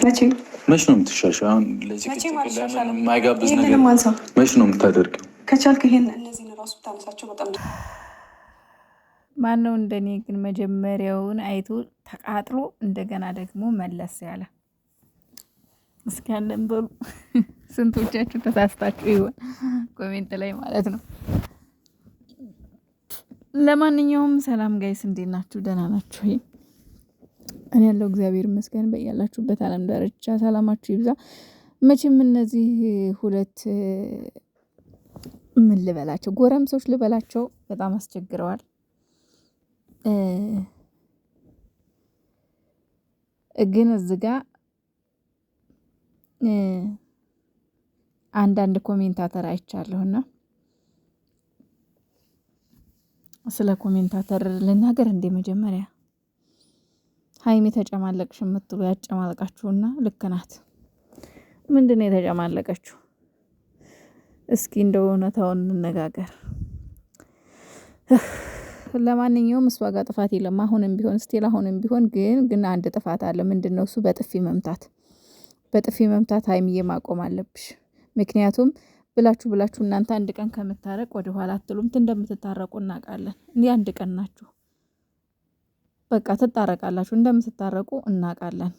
መቼ መች ነው የምትሻሻው? አሁን ለዚህ የማይጋብዝ ነገር መች ነው የምታደርገው? ከቻልክ ይሄን እነዚህን ራሱ ብታነሳቸው በጣም ማን ነው እንደኔ ግን መጀመሪያውን አይቶ ተቃጥሎ እንደገና ደግሞ መለስ ያለ እስኪ ያለን በሉ። ስንቶቻችሁ ተሳስታችሁ ይሆን ኮሜንት ላይ ማለት ነው። ለማንኛውም ሰላም ጋይስ፣ እንዴት ናችሁ? ደህና ናችሁ? እኔ ያለው እግዚአብሔር ይመስገን። በያላችሁበት ዓለም ዳርቻ ሰላማችሁ ይብዛ። መቼም እነዚህ ሁለት ምን ልበላቸው ጎረምሶች ልበላቸው በጣም አስቸግረዋል። ግን እዚህ ጋ አንዳንድ ኮሜንታተር አይቻለሁና ስለ ኮሜንታተር ልናገር እንደ መጀመሪያ ሀይሚ ተጨማለቅሽ የምትሉ ያጨማለቃችሁና ልክ ናት። ምንድነው የተጨማለቀችው? እስኪ እንደው እውነታውን እንነጋገር። ለማንኛውም እሷ ጋር ጥፋት የለም። አሁንም ቢሆን ስቲል አሁንም ቢሆን ግን አንድ ጥፋት አለ። ምንድነው እሱ? በጥፊ መምታት ሀይሚዬ ማቆም አለብሽ። ምክንያቱም ብላችሁ እናንተ አንድ ቀን ከምታረቅ ወደ ኋላ አትሉም። እንደምትታረቁ እናውቃለን። እንዴ አንድ ቀን ናችሁ፣ በቃ ትታረቃላችሁ። እንደምትታረቁ እናውቃለን።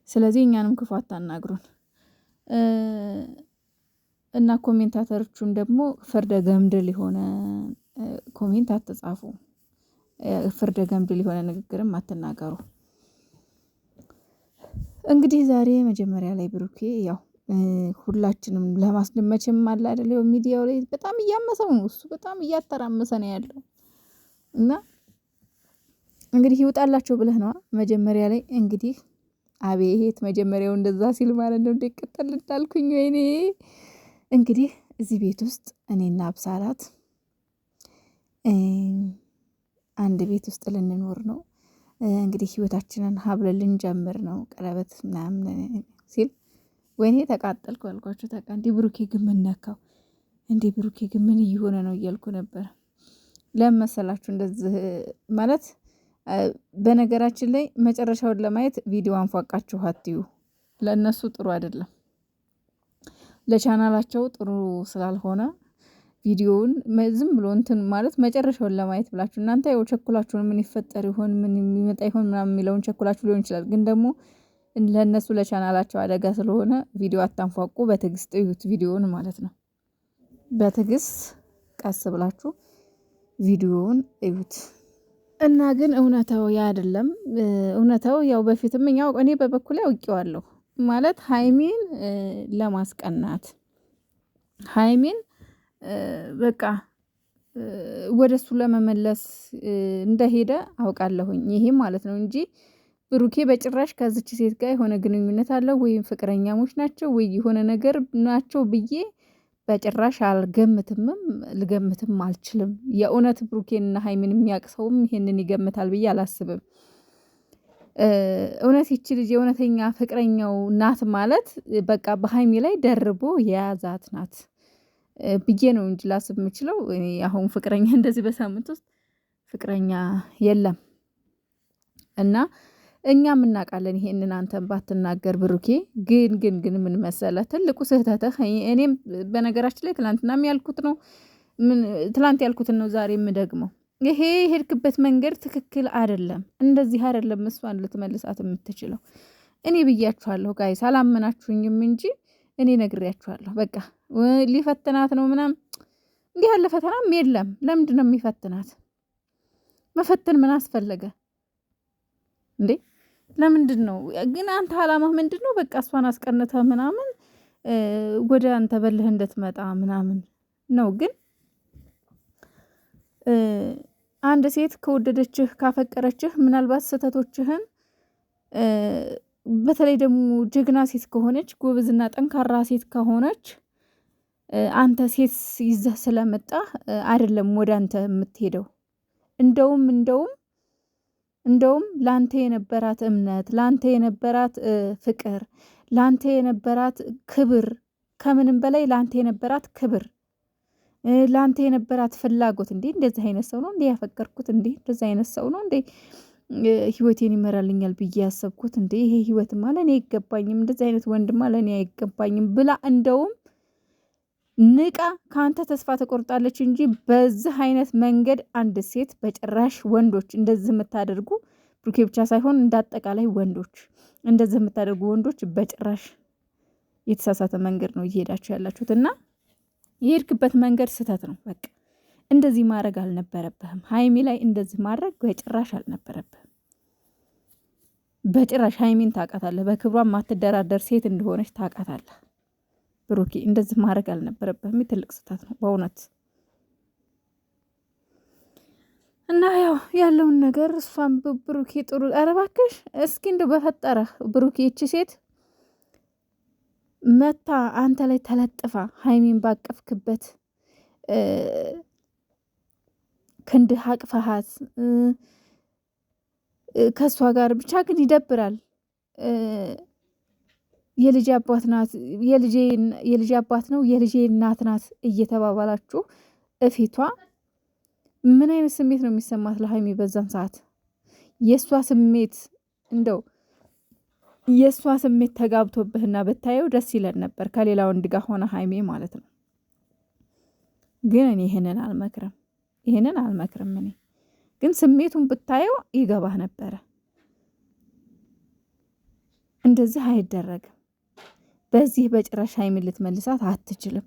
ስለዚህ እኛንም ክፉ አታናግሩን እና ኮሜንታተሮቹም ደግሞ ፍርደ ገምድል የሆነ ኮሜንት አትጻፉ። ፍርደ ገምድል የሆነ ንግግርም አትናገሩ። እንግዲህ ዛሬ መጀመሪያ ላይ ብሩኬ ያው ሁላችንም ለማስደመችም አለ አይደል ሚዲያው ላይ በጣም እያመሰው ነው። እሱ በጣም እያተራመሰ ነው ያለው እና እንግዲህ ይውጣላችሁ ብለህ ነው መጀመሪያ ላይ እንግዲህ አቤት መጀመሪያው እንደዛ ሲል ማለት ነው እንደቀጠል እንዳልኩኝ ወይኔ እንግዲህ እዚህ ቤት ውስጥ እኔና አብሳላት አንድ ቤት ውስጥ ልንኖር ነው እንግዲህ ህይወታችንን ሀብለን ልንጀምር ነው ቀለበት ምናምን ሲል ወይኔ ተቃጠልኩ አልኳችሁ። እንዴ ብሩኬ ግን ምን ነካው? እንዴ ብሩኬ ግን ምን እየሆነ ነው እያልኩ ነበር። ለምን መሰላችሁ እንደዚህ ማለት በነገራችን ላይ መጨረሻውን ለማየት ቪዲዮ አንፏቃችሁ አትዩ። ለእነሱ ጥሩ አይደለም፣ ለቻናላቸው ጥሩ ስላልሆነ ቪዲዮውን ዝም ብሎ እንትን ማለት መጨረሻውን ለማየት ብላችሁ እናንተ ያው ቸኩላችሁን ምን ይፈጠር ይሆን ምን የሚመጣ ይሆን ምናምን የሚለውን ቸኩላችሁ ሊሆን ይችላል። ግን ደግሞ ለእነሱ ለቻናላቸው አደጋ ስለሆነ ቪዲዮ አታንፏቁ። በትዕግስት እዩት ቪዲዮውን ማለት ነው። በትዕግስት ቀስ ብላችሁ ቪዲዮውን እዩት እና ግን እውነታው ያ አይደለም። እውነታው ያው በፊትም እኔ በበኩሌ አውቄዋለሁ ማለት ሀይሚን ለማስቀናት ሀይሚን በቃ ወደሱ ለመመለስ እንደሄደ አውቃለሁኝ። ይሄ ማለት ነው እንጂ ብሩኬ በጭራሽ ከዚች ሴት ጋር የሆነ ግንኙነት አለው ወይም ፍቅረኛሞች ናቸው ወይ የሆነ ነገር ናቸው ብዬ በጭራሽ አልገምትምም፣ ልገምትም አልችልም። የእውነት ብሩኬንና ሀይሚን የሚያቅሰውም ይሄንን ይገምታል ብዬ አላስብም። እውነት ይቺ ልጅ የእውነተኛ ፍቅረኛው ናት ማለት በቃ በሀይሚ ላይ ደርቦ የያዛት ናት ብዬ ነው እንጂ ላስብ የምችለው አሁን ፍቅረኛ እንደዚህ በሳምንት ውስጥ ፍቅረኛ የለም እና እኛም እናውቃለን። ይሄንን አንተን ባትናገር ብሩኬ ግን ምን መሰለህ ትልቁ ስህተትህ፣ እኔም በነገራችን ላይ ትላንትናም ያልኩት ነው ትላንት ያልኩትን ነው ዛሬ የምደግመው። ይሄ ሄድክበት መንገድ ትክክል አይደለም። እንደዚህ አይደለም እሷን ልትመልሳት የምትችለው። እኔ ብያችኋለሁ ጋይስ፣ አላመናችሁኝም እንጂ እኔ ነግሬያችኋለሁ። በቃ ሊፈትናት ነው ምናምን እንዲህ ያለ ፈተናም የለም። ለምንድን ነው የሚፈትናት? መፈተን ምን አስፈለገ እንዴ? ለምንድን ነው ግን አንተ አላማህ ምንድን ነው? በቃ እሷን አስቀንተህ ምናምን ወደ አንተ በልህ እንድትመጣ ምናምን ነው። ግን አንድ ሴት ከወደደችህ ካፈቀረችህ ምናልባት ስህተቶችህን በተለይ ደግሞ ጀግና ሴት ከሆነች ጎበዝና ጠንካራ ሴት ከሆነች አንተ ሴት ይዘህ ስለመጣህ አይደለም ወደ አንተ የምትሄደው። እንደውም ላንተ የነበራት እምነት፣ ላንተ የነበራት ፍቅር፣ ላንተ የነበራት ክብር፣ ከምንም በላይ ላንተ የነበራት ክብር፣ ላንተ የነበራት ፍላጎት እንደዚህ አይነት ሰው ነው እንዴ ያፈቀርኩት እንደዚህ አይነት ሰው ነው እንዴ ህይወቴን ይመራልኛል ብዬ ያሰብኩት እንዴ ይሄ ህይወት ማለት እኔ አይገባኝም፣ እንደዚህ አይነት ወንድ ማለት እኔ አይገባኝም ብላ እንደውም ንቃ ካንተ ተስፋ ተቆርጣለች እንጂ በዚህ አይነት መንገድ አንድ ሴት በጭራሽ ወንዶች እንደዚህ የምታደርጉ ብሩኬ ብቻ ሳይሆን እንዳጠቃላይ ወንዶች እንደዚህ የምታደርጉ ወንዶች በጭራሽ የተሳሳተ መንገድ ነው እየሄዳችሁ ያላችሁት እና የሄድክበት መንገድ ስህተት ነው። በቃ እንደዚህ ማድረግ አልነበረብህም። ሀይሚ ላይ እንደዚህ ማድረግ በጭራሽ አልነበረብህም። በጭራሽ ሀይሚን ታውቃታለህ። በክብሯ ማትደራደር ሴት እንደሆነች ታውቃታለህ። ብሩኬ እንደዚህ ማድረግ አልነበረብህም። ትልቅ ስህተት ነው በእውነት እና ያው ያለውን ነገር እሷን ብሩኬ ጥሩ ኧረ እባክሽ እስኪ እንደው በፈጠረህ ብሩኬ ይቺ ሴት መታ አንተ ላይ ተለጥፋ ሀይሚን ባቀፍክበት ክንድህ አቅፈሃት ከእሷ ጋር ብቻ ግን ይደብራል። የልጅ አባት ናት፣ የልጅ አባት ነው፣ የልጄ እናት ናት እየተባባላችሁ እፊቷ ምን አይነት ስሜት ነው የሚሰማት ለሀይሚ በዛን ሰዓት? የእሷ ስሜት እንደው የእሷ ስሜት ተጋብቶብህና ብታየው ደስ ይለን ነበር፣ ከሌላ ወንድ ጋር ሆነ ሀይሜ ማለት ነው። ግን እኔ ይህንን አልመክርም። እኔ ግን ስሜቱን ብታየው ይገባህ ነበረ። እንደዚህ አይደረግም። በዚህ በጭራሽ ሀይሚን ልትመልሳት አትችልም።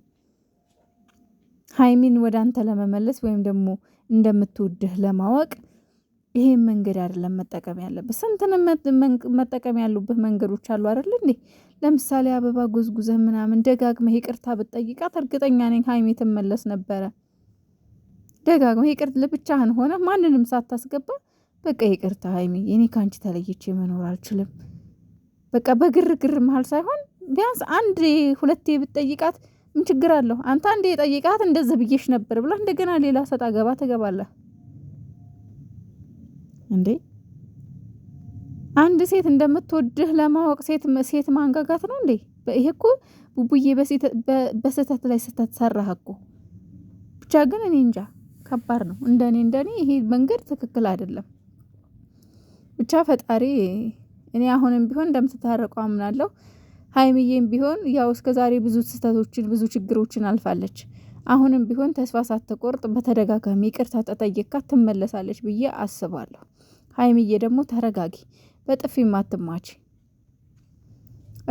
ሀይሚን ወደ አንተ ለመመለስ ወይም ደግሞ እንደምትወድህ ለማወቅ ይሄን መንገድ አይደለም መጠቀም ያለብህ። ስንትን መጠቀም ያሉብህ መንገዶች አሉ አይደል እንዴ? ለምሳሌ አበባ ጎዝጉዘህ ምናምን ደጋግመህ ይቅርታ ብትጠይቃት እርግጠኛ ነኝ ሀይሚ ትመለስ ነበረ። ደጋግመህ ይቅርታ ለብቻህን ሆነ ማንንም ሳታስገባ በቃ ይቅርታ ሀይሚ እኔ ካንቺ ተለይቼ መኖር አልችልም። በቃ በግርግር መሀል ሳይሆን ቢያንስ አንድ ሁለቴ ብትጠይቃት ምን ችግር አለው? አንተ አንዴ የጠይቃት እንደዚህ ብዬሽ ነበር ብላ እንደገና ሌላ ሰጣ ገባ ትገባለህ እንዴ? አንድ ሴት እንደምትወድህ ለማወቅ ሴት ማንጋጋት ነው እንዴ? ይሄ እኮ ቡቡዬ በስህተት ላይ ስህተት ሰራህ እኮ። ብቻ ግን እኔ እንጃ ከባድ ነው። እንደኔ ይሄ መንገድ ትክክል አይደለም። ብቻ ፈጣሪ እኔ አሁንም ቢሆን እንደምትታረቁ አምናለሁ። ሀይሚዬም ቢሆን ያው እስከዛሬ ብዙ ስህተቶችን ብዙ ችግሮችን አልፋለች። አሁንም ቢሆን ተስፋ ሳትቆርጥ በተደጋጋሚ ይቅርታ ተጠይቃት ትመለሳለች ብዬ አስባለሁ። ሀይሚዬ ደግሞ ተረጋጊ፣ በጥፊ ማትማች፣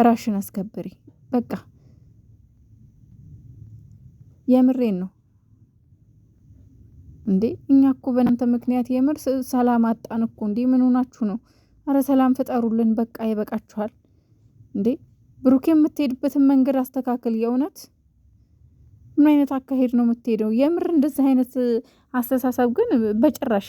ራሽን አስከብሪ። በቃ የምሬን ነው እንዴ እኛ እኮ በእናንተ ምክንያት የምር ሰላም አጣን እኮ እንዴ። ምን ሆናችሁ ነው? አረ ሰላም ፍጠሩልን። በቃ ይበቃችኋል እንዴ። ብሩክ የምትሄድበትን መንገድ አስተካክል። የእውነት ምን አይነት አካሄድ ነው የምትሄደው? የምር እንደዚህ አይነት አስተሳሰብ ግን በጭራሽ